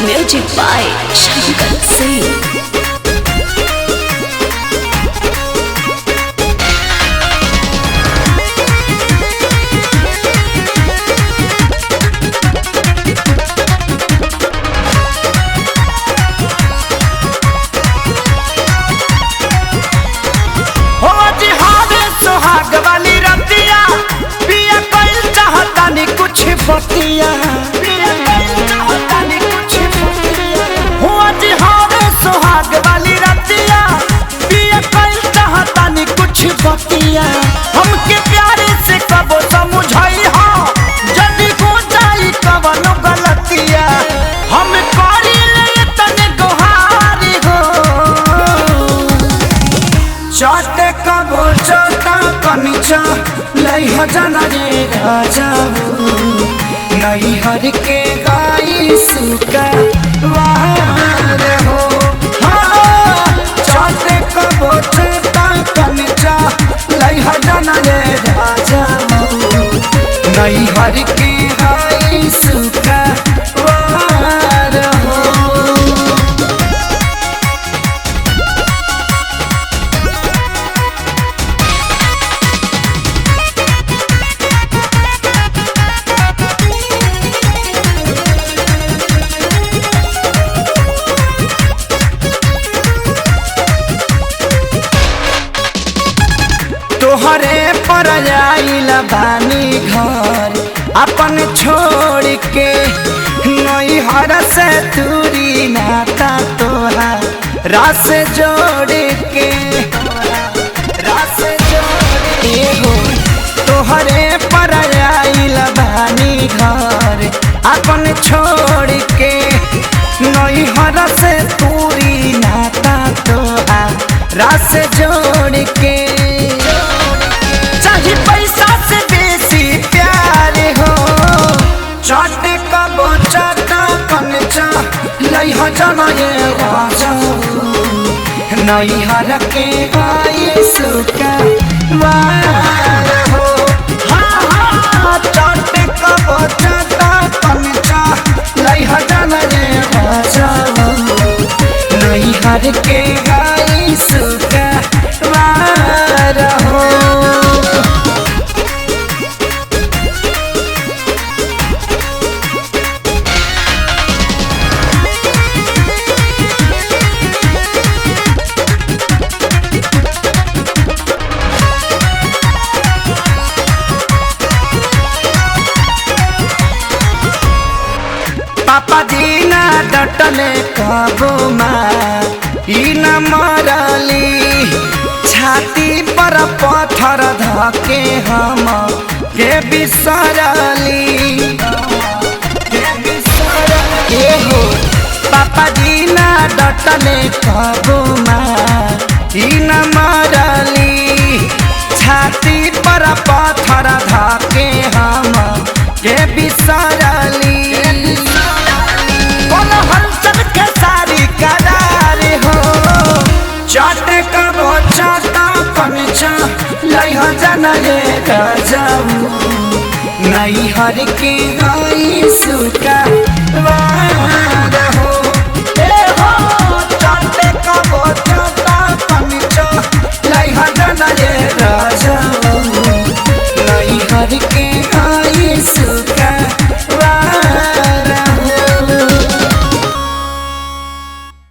Music by Shankar Singh. बतिया हुआ जी हावे सुहाग वाली रतिया पिया कल चाहतानी कुछ बतिया हमके प्यारे से कबो समझाई हो जल्दी हो जाई कवनो गलतिया हम करी ले तने गोहारी हो चाटे कबो चाटा कनिचा लई हजना रे राजा नई हर के गाई सुका वार हो चाटे कबो चेता कनिचा लई हजना रे राजा नई हर के गाई सुका वार हो। तोहरे पर आइल बानी घर अपन छोड़ के नई हर से दूरी नाता तोहार रास जोड़ के रास जोड़ हो तोहरे पर आइल बानी घर अपन छोड़ के नई हर से दूरी नाता तोहार रास जोड़ के पैसा से बेसी प्यार हो चाटे कबो चाटा कनचा लई हजना ये राजा नई हर के गाई सुका वार हो चाटे कबो चाटा कनचा लई हजना ये राजा नई हर के गाई सुका वार हो। पापा जी ना डटले कबो ई न मरली छाती पर पत्थर धके हम के बिसरली हो पापा जी ना डटले कबो ई न मरली छाती पर पत्थर धके हम के बिसरली हलचल के सारी करार हो चाटे कबो चाटा कनिचा लई हजना रे राजाऊ नई हर के गाई सुका वार हो चाटे कबो चाटा कनिचा लई हजना रे राजाऊ नई हर के